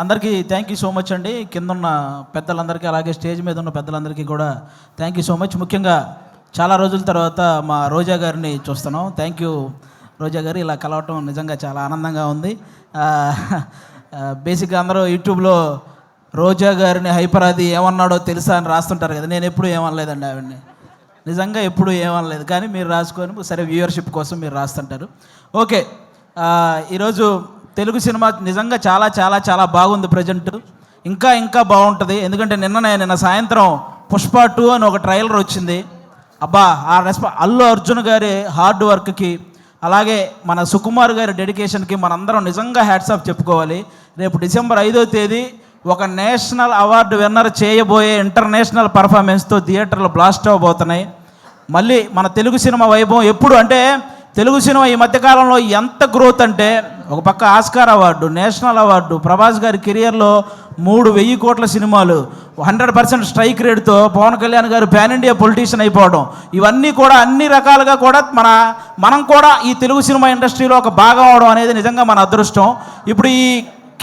అందరికీ thank you so much అండి. కింద ఉన్న పెద్దలందరికీ అలాగే స్టేజ్ మీద ఉన్న పెద్దలందరికీ కూడా థ్యాంక్ యూ సో మచ్. ముఖ్యంగా చాలా రోజుల తర్వాత మా రోజా గారిని చూస్తున్నాం. థ్యాంక్ యూ రోజా గారు, ఇలా కలవటం నిజంగా చాలా ఆనందంగా ఉంది. బేసిక్గా అందరూ యూట్యూబ్లో రోజా గారిని హైపరాది ఏమన్నాడో తెలుసా అని రాస్తుంటారు కదా. నేను ఎప్పుడు ఏమనలేదండి ఆవిడని, నిజంగా ఎప్పుడు ఏమనలేదు. కానీ మీరు రాసుకొని సరే వ్యూవర్షిప్ కోసం మీరు రాస్తుంటారు. ఓకే, ఈరోజు తెలుగు సినిమా నిజంగా చాలా చాలా చాలా బాగుంది. ప్రజెంట్ ఇంకా ఇంకా బాగుంటుంది. ఎందుకంటే నిన్న సాయంత్రం పుష్ప 2 అని ఒక ట్రైలర్ వచ్చింది. అబ్బా, ఆ అల్లు అర్జున్ గారి హార్డ్ వర్క్కి అలాగే మన సుకుమార్ గారి డెడికేషన్కి మనందరం నిజంగా హ్యాట్స్ ఆఫ్ చెప్పుకోవాలి. రేపు డిసెంబర్ 5వ తేదీ ఒక నేషనల్ అవార్డు విన్నర్ చేయబోయే ఇంటర్నేషనల్ పర్ఫార్మెన్స్తో థియేటర్లు బ్లాస్ట్ అవ్వబోతున్నాయి. మళ్ళీ మన తెలుగు సినిమా వైభవం ఎప్పుడు అంటే తెలుగు సినిమా ఈ మధ్యకాలంలో ఎంత గ్రోత్ అంటే ఒక పక్క Oscar award, national award, Prabhas గారి కెరియర్లో 3,000 కోట్ల సినిమాలు, 100% స్ట్రైక్ రేట్తో పవన్ కళ్యాణ్ గారు పాన్ ఇండియా పొలిటీషియన్ అయిపోవడం, ఇవన్నీ కూడా అన్ని రకాలుగా కూడా మనం కూడా ఈ తెలుగు సినిమా ఇండస్ట్రీలో ఒక భాగం అవడం అనేది నిజంగా మన అదృష్టం. ఇప్పుడు ఈ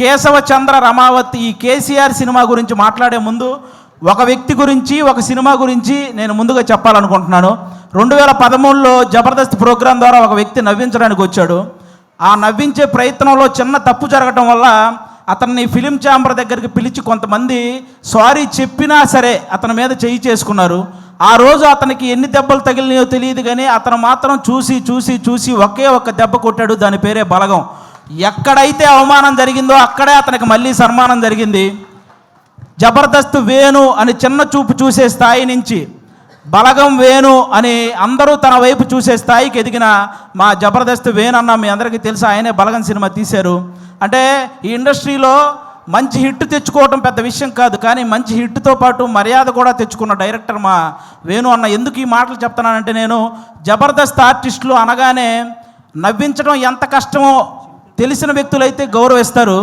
కేశవ చంద్ర రమావతి ఈ కేసీఆర్ సినిమా గురించి మాట్లాడే ముందు ఒక వ్యక్తి గురించి ఒక సినిమా గురించి నేను ముందుగా చెప్పాలనుకుంటున్నాను. 2013లో జబర్దస్త్ ప్రోగ్రాం ద్వారా ఒక వ్యక్తి నవ్వించడానికి వచ్చాడు. ఆ నవ్వించే ప్రయత్నంలో చిన్న తప్పు జరగటం వల్ల అతన్ని ఫిలిం ఛాంబర్ దగ్గరికి పిలిచి కొంతమంది సారీ చెప్పినా సరే అతని మీద చేయి చేసుకున్నారు. ఆ రోజు అతనికి ఎన్ని దెబ్బలు తగిలినాయో తెలియదు, కానీ అతను మాత్రం చూసి చూసి చూసి ఒకే ఒక్క దెబ్బ కొట్టాడు. దాని పేరే బలగం. ఎక్కడైతే అవమానం జరిగిందో అక్కడే అతనికి మళ్ళీ సన్మానం జరిగింది. జబర్దస్త్ వేణు అని చిన్న చూపు చూసే స్థాయి నుంచి బలగం వేణు అని అందరూ తన వైపు చూసే స్థాయికి ఎదిగిన మా జబర్దస్త్ వేణు అన్న మీ అందరికీ తెలుసు. ఆయనే బలగం సినిమా తీశారు. అంటే ఈ ఇండస్ట్రీలో మంచి హిట్ తెచ్చుకోవటం పెద్ద విషయం కాదు, కానీ మంచి హిట్తో పాటు మర్యాద కూడా తెచ్చుకున్న డైరెక్టర్ మా వేణు అన్న. ఎందుకు ఈ మాటలు చెప్తున్నానంటే, నేను జబర్దస్త్ ఆర్టిస్టులు అనగానే నవ్వించడం ఎంత కష్టమో తెలిసిన వ్యక్తులైతే గౌరవిస్తారు,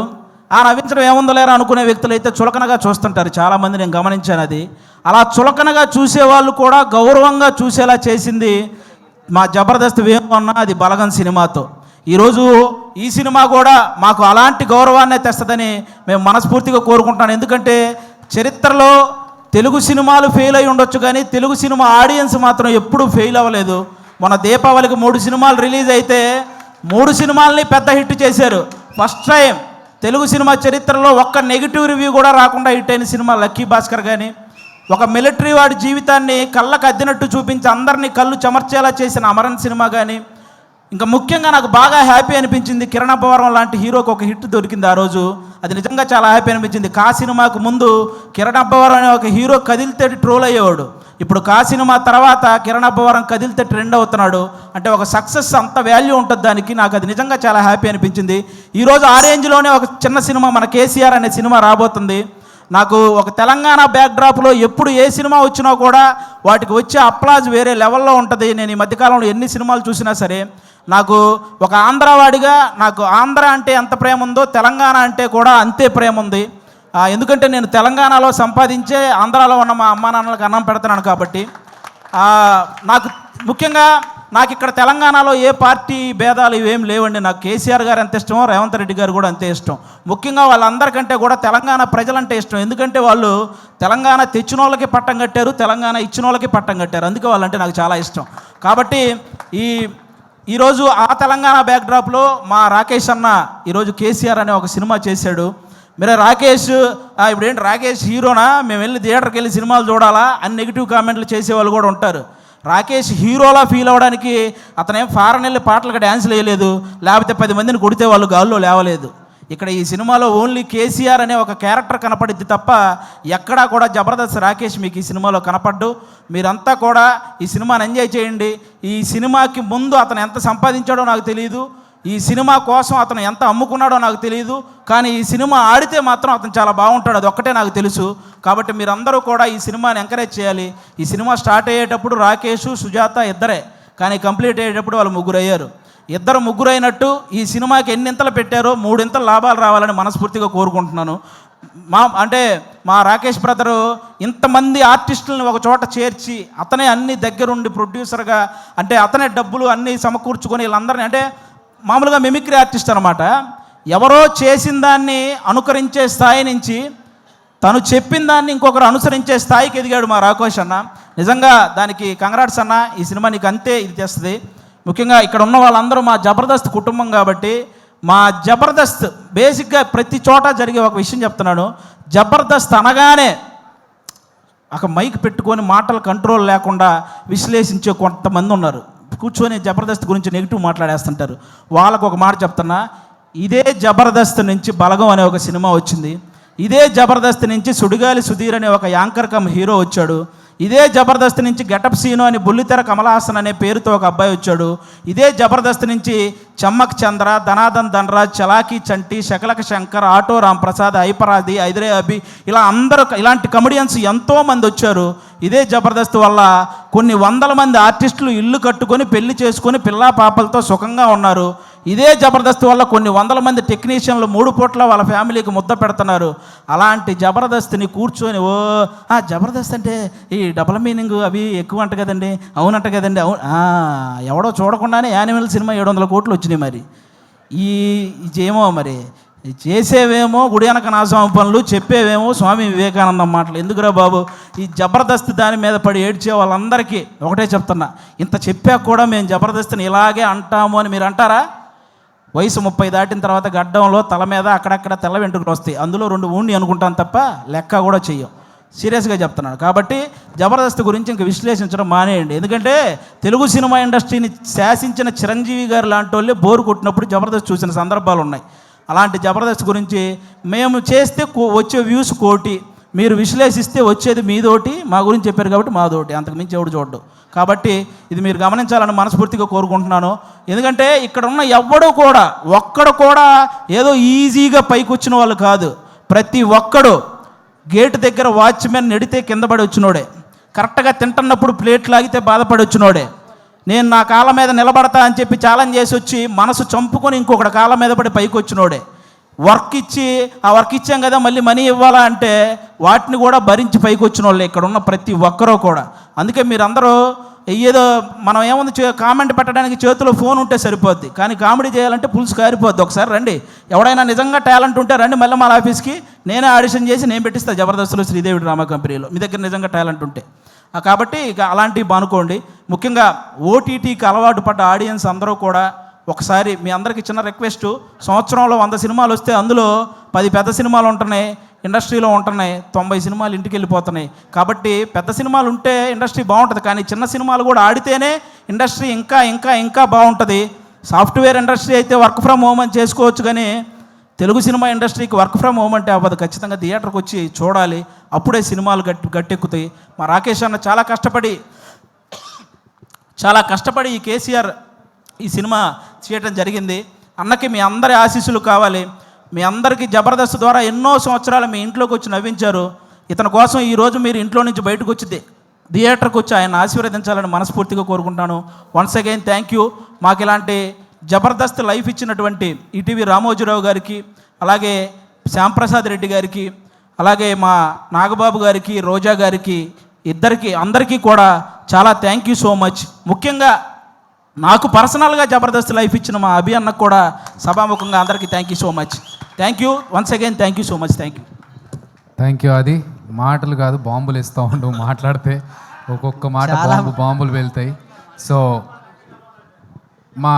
ఆ నవ్వించడం ఏముందో లేరా అనుకునే వ్యక్తులైతే చులకనగా చూస్తుంటారు. చాలామంది నేను గమనించాను. అది అలా చులకనగా చూసేవాళ్ళు కూడా గౌరవంగా చూసేలా చేసింది మా జబర్దస్త్ వేణు అన్న, అది బలగం సినిమాతో. ఈరోజు ఈ సినిమా కూడా మాకు అలాంటి గౌరవాన్నే తెస్తుందని మేము మనస్ఫూర్తిగా కోరుకుంటున్నాను. ఎందుకంటే చరిత్రలో తెలుగు సినిమాలు ఫెయిల్ అయి ఉండొచ్చు, కానీ తెలుగు సినిమా ఆడియన్స్ మాత్రం ఎప్పుడూ ఫెయిల్ అవ్వలేదు. మన దీపావళికి 3 సినిమాలు రిలీజ్ అయితే 3 సినిమాలని పెద్ద హిట్ చేశారు. ఫస్ట్ టైం తెలుగు సినిమా చరిత్రలో ఒక్క నెగిటివ్ రివ్యూ కూడా రాకుండా హిట్ అయిన సినిమా లక్కీ భాస్కర్. కానీ ఒక మిలిటరీ వాడి జీవితాన్ని కళ్ళకు అద్దినట్టు చూపించి అందరినీ కళ్ళు చెమర్చేలా చేసిన అమరన్ సినిమా. కానీ ఇంకా ముఖ్యంగా నాకు బాగా హ్యాపీ అనిపించింది, కిరణ్ అబ్బవరం లాంటి హీరోకి ఒక హిట్ దొరికింది ఆ రోజు. అది నిజంగా చాలా హ్యాపీ అనిపించింది. కా సినిమాకు ముందు కిరణ్ అబ్బవరం అనే ఒక హీరో కదిలితే ట్రోల్ అయ్యేవాడు. ఇప్పుడు కా సినిమా తర్వాత కిరణ్ అబ్బవరం కదిలితే ట్రెండ్ అవుతున్నాడు. అంటే ఒక సక్సెస్ అంత వాల్యూ ఉంటుంది దానికి. నాకు అది నిజంగా చాలా హ్యాపీ అనిపించింది. ఈరోజు ఆ రేంజ్లోనే ఒక చిన్న సినిమా మన కేసీఆర్ అనే సినిమా రాబోతుంది. నాకు ఒక తెలంగాణ బ్యాక్డ్రాప్లో ఎప్పుడు ఏ సినిమా వచ్చినా కూడా వాటికి వచ్చే అప్లాజ్ వేరే లెవెల్లో ఉంటుంది. నేను ఈ మధ్యకాలంలో ఎన్ని సినిమాలు చూసినా సరే నాకు ఒక ఆంధ్రవాడిగా నాకు ఆంధ్ర అంటే ఎంత ప్రేమ ఉందో తెలంగాణ అంటే కూడా అంతే ప్రేమ ఉంది. ఎందుకంటే నేను తెలంగాణలో సంపాదించే ఆంధ్రాలో ఉన్న మా అమ్మా నాన్నలకు అన్నం పెడుతున్నాను కాబట్టి. నాకు ముఖ్యంగా నాకు ఇక్కడ తెలంగాణలో ఏ పార్టీ భేదాలు ఇవేం లేవండి. నాకు కేసీఆర్ గారు ఎంత ఇష్టమో రేవంత్ రెడ్డి గారు కూడా అంతే ఇష్టం. ముఖ్యంగా వాళ్ళందరికంటే కూడా తెలంగాణ ప్రజలంటే ఇష్టం. ఎందుకంటే వాళ్ళు తెలంగాణ తెచ్చిన వాళ్ళకి పట్టం కట్టారు, తెలంగాణ ఇచ్చిన వాళ్ళకి పట్టం కట్టారు. అందుకే వాళ్ళంటే నాకు చాలా ఇష్టం. కాబట్టి ఈరోజు ఆ తెలంగాణ బ్యాక్డ్రాప్లో మా రాకేష్ అన్న ఈరోజు కేసీఆర్ అనే ఒక సినిమా చేశాడు. మీరు రాకేష్ ఇప్పుడు ఏంటి రాకేష్ హీరోనా, మేము వెళ్ళి థియేటర్కి వెళ్ళి సినిమాలు చూడాలా అని నెగిటివ్ కామెంట్లు చేసేవాళ్ళు కూడా ఉంటారు. రాకేష్ హీరోలా ఫీల్ అవ్వడానికి అతనేం ఫారెన్ వెళ్ళి పాటలకు డ్యాన్స్లు వేయలేదు, లేకపోతే 10 మందిని కొడితే వాళ్ళు గాల్లో లేవలేదు. ఇక్కడ ఈ సినిమాలో ఓన్లీ కేసీఆర్ అనే ఒక క్యారెక్టర్ కనపడిద్ది తప్ప ఎక్కడా కూడా జబర్దస్త్ రాకేష్ మీకు ఈ సినిమాలో కనపడ్డు. మీరంతా కూడా ఈ సినిమాని ఎంజాయ్ చేయండి. ఈ సినిమాకి ముందు అతను ఎంత సంపాదించాడో నాకు తెలియదు, ఈ సినిమా కోసం అతను ఎంత అమ్ముకున్నాడో నాకు తెలియదు, కానీ ఈ సినిమా ఆడితే మాత్రం అతను చాలా బాగుంటాడు, అది ఒక్కటే నాకు తెలుసు. కాబట్టి మీరందరూ కూడా ఈ సినిమాని ఎంకరేజ్ చేయాలి. ఈ సినిమా స్టార్ట్ అయ్యేటప్పుడు రాకేష్, సుజాత ఇద్దరే, కానీ కంప్లీట్ అయ్యేటప్పుడు వాళ్ళు 3 అయ్యారు. 2 అయినట్టు ఈ సినిమాకి ఎన్నింతలు పెట్టారో 3 ఇంతలు లాభాలు రావాలని మనస్ఫూర్తిగా కోరుకుంటున్నాను. మా రాకేష్ బ్రదరు ఇంతమంది ఆర్టిస్టులను ఒక చోట చేర్చి అతనే అన్ని దగ్గరుండి ప్రొడ్యూసర్గా, అంటే అతనే డబ్బులు అన్నీ సమకూర్చుకొని వీళ్ళందరినీ, అంటే మామూలుగా మిమిక్రీ ఆర్టిస్ట్ అనమాట. ఎవరో చేసిన దాన్ని అనుకరించే స్థాయి నుంచి తను చెప్పిన దాన్ని ఇంకొకరు అనుసరించే స్థాయికి ఎదిగాడు మా రాకోష్ అన్న. నిజంగా దానికి కంగ్రాట్స్ అన్న. ఈ సినిమా నీకు అంతే ఇది చేస్తుంది. ముఖ్యంగా ఇక్కడ ఉన్న వాళ్ళందరూ మా జబర్దస్త్ కుటుంబం కాబట్టి మా జబర్దస్త్ బేసిక్గా ప్రతి చోట జరిగే ఒక విషయం చెప్తున్నాను. జబర్దస్త్ అనగానే ఒక మైక్ పెట్టుకొని మాటలు కంట్రోల్ లేకుండా విశ్లేషించే కొంతమంది ఉన్నారు. కూర్చొని జబర్దస్త్ గురించి నెగిటివ్ మాట్లాడేస్తుంటారు. వాళ్ళకు ఒక మాట చెప్తున్నా, ఇదే జబర్దస్త్ నుంచి బలగం అనే ఒక సినిమా వచ్చింది. ఇదే జబర్దస్త్ నుంచి సుడిగాలి సుధీర్ అనే ఒక యాంకర్ కమ్ హీరో వచ్చాడు. ఇదే జబర్దస్త్ నుంచి గెటప్ సీను అని బుల్లితెర కమలాసన్ అనే పేరుతో ఒక అబ్బాయి వచ్చాడు. ఇదే జబర్దస్త్ నుంచి చమ్మక్ చంద్ర, ధనాదన్ ధనరాజ్, చలాకీ చంటి, శకలక శంకర్, ఆటో రాంప్రసాద్, ఐపరాది, ఐదరే అభి, ఇలా అందరూ ఇలాంటి కమెడియన్స్ ఎంతోమంది వచ్చారు. ఇదే జబర్దస్త్ వల్ల కొన్ని వందల మంది ఆర్టిస్టులు ఇల్లు కట్టుకొని పెళ్లి చేసుకొని పిల్లా పాపలతో సుఖంగా ఉన్నారు. ఇదే జబర్దస్త్ వల్ల కొన్ని వందల మంది టెక్నీషియన్లు 3 పూట్ల వాళ్ళ ఫ్యామిలీకి ముద్ద పెడుతున్నారు. అలాంటి జబర్దస్త్ని కూర్చొని జబర్దస్త్ అంటే ఈ డబుల్ మీనింగ్ అవి ఎక్కువ అంట కదండి, అవునంట కదండి, అవును ఎవడో చూడకుండానే యానిమల్ సినిమా 700 కోట్లు వచ్చినాయి. మరి ఏమో మరి చేసేవేమో గుడి వెనక నాస్వామి పనులు, చెప్పేవేమో స్వామి వివేకానందం మాటలు. ఎందుకురా బాబు, ఈ జబర్దస్త్ దాని మీద పడి ఏడ్చే వాళ్ళందరికీ ఒకటే చెప్తున్నా, ఇంత చెప్పాక కూడా మేము జబర్దస్త్ని ఇలాగే అంటాము అని మీరు అంటారా? వయసు 30 దాటిన తర్వాత గడ్డంలో తల మీద అక్కడక్కడ తెల్ల వెంట్రుకలు వస్తాయి. అందులో 2 ఊండి అనుకుంటాను తప్ప లెక్క కూడా చెయ్యం. సీరియస్గా చెప్తున్నాను. కాబట్టి జబర్దస్త్ గురించి ఇంక విశ్లేషించడం మానేయండి. ఎందుకంటే తెలుగు సినిమా ఇండస్ట్రీని శాసించిన చిరంజీవి గారు లాంటి వాళ్ళే బోరు కొట్టినప్పుడు జబర్దస్త్ చూసిన సందర్భాలు ఉన్నాయి. అలాంటి జబర్దస్త్ గురించి మేము చేస్తే వచ్చే వ్యూస్ 1 కోటి, మీరు విశ్లేషిస్తే వచ్చేది మీదోటి. మా గురించి చెప్పారు కాబట్టి మాదోటి, అంతకుమించి ఎవడు చూడ్డు. కాబట్టి ఇది మీరు గమనించాలని మనస్ఫూర్తిగా కోరుకుంటున్నాను. ఎందుకంటే ఇక్కడ ఉన్న ఒక్కడు కూడా ఏదో ఈజీగా పైకి వచ్చిన వాళ్ళు కాదు. ప్రతి ఒక్కడు గేటు దగ్గర వాచ్మెన్ నెడితే కింద పడి వచ్చినోడే, కరెక్ట్గా తింటున్నప్పుడు ప్లేట్ లాగితే బాధపడి వచ్చినోడే, నేను నా కాళ్ళ మీద నిలబడతా అని చెప్పి ఛాలెంజ్ చేసి వచ్చి మనసు చంపుకొని ఇంకొకటి కాళ్ళ మీద పడి పైకి వచ్చినోడే, వర్క్ ఇచ్చి ఆ వర్క్ ఇచ్చాం కదా మళ్ళీ మనీ ఇవ్వాలా అంటే వాటిని కూడా భరించి పైకి వచ్చిన వాళ్ళే ఇక్కడ ఉన్న ప్రతి ఒక్కరూ కూడా. అందుకే మీరందరూ ఏదో మనం ఏముంది కామెంట్ పెట్టడానికి చేతిలో ఫోన్ ఉంటే సరిపోద్ది, కానీ కామెడీ చేయాలంటే పులుసు కారిపోద్ది. ఒకసారి రండి, ఎవడైనా నిజంగా టాలెంట్ ఉంటే రండి మళ్ళీ మా ఆఫీస్కి, నేనే ఆడిషన్ చేసి నేను పెట్టిస్తాను జబర్దస్త్లో శ్రీదేవి డ్రామా కంపెనీలో, మీ దగ్గర నిజంగా టాలెంట్ ఉంటే. కాబట్టి ఇక అలాంటివి బానుకోండి. ముఖ్యంగా ఓటీటీకి అలవాటు పడ్డ ఆడియన్స్ అందరూ కూడా ఒకసారి మీ అందరికీ చిన్న రిక్వెస్ట్, సంవత్సరంలో 100 సినిమాలు వస్తే అందులో 10 పెద్ద సినిమాలు ఉంటున్నాయి, ఇండస్ట్రీలో ఉంటున్నాయి, 90 సినిమాలు ఇంటికి వెళ్ళిపోతున్నాయి. కాబట్టి పెద్ద సినిమాలు ఉంటే ఇండస్ట్రీ బాగుంటుంది, కానీ చిన్న సినిమాలు కూడా ఆడితేనే ఇండస్ట్రీ ఇంకా ఇంకా ఇంకా బాగుంటుంది. సాఫ్ట్వేర్ ఇండస్ట్రీ అయితే వర్క్ ఫ్రమ్ హోమ్ అని చేసుకోవచ్చు, కానీ తెలుగు సినిమా ఇండస్ట్రీకి వర్క్ ఫ్రమ్ హోమ్ అంటే అవ్వదు. ఖచ్చితంగా థియేటర్కి వచ్చి చూడాలి, అప్పుడే సినిమాలు గట్టెక్కుతాయి. మా రాకేష్ అన్న చాలా కష్టపడి ఈ కేసీఆర్ ఈ సినిమా చేయటం జరిగింది. అన్నకి మీ అందరి ఆశీస్సులు కావాలి. మీ అందరికీ జబర్దస్త్ ద్వారా ఎన్నో సంవత్సరాలు మీ ఇంట్లోకి వచ్చి నవ్వించారు. ఇతని కోసం ఈరోజు మీరు ఇంట్లో నుంచి బయటకు వచ్చి థియేటర్కి వచ్చి ఆయన ఆశీర్వదించాలని మనస్ఫూర్తిగా కోరుకుంటాను. Once again thank you. మాకు ఇలాంటి జబర్దస్త్ లైఫ్ ఇచ్చినటువంటి ఈటీవీ రామోజీరావు గారికి, అలాగే శ్యాంప్రసాద్ రెడ్డి గారికి, అలాగే మా నాగబాబు గారికి, రోజా గారికి, అందరికీ కూడా చాలా థ్యాంక్ యూ సో మచ్. ముఖ్యంగా నాకు పర్సనల్గా జబర్దస్త్ లైఫ్ ఇచ్చిన మా అభి అన్నకు కూడా సభాముఖంగా అందరికీ thank you so much. Thank you once again, thank you so much. Thank you. అది మాటలు కాదు, బాంబులు ఇస్తూ ఉండు. మాట్లాడితే ఒక్కొక్క మాట బాంబులు వెళ్తాయి. సో మా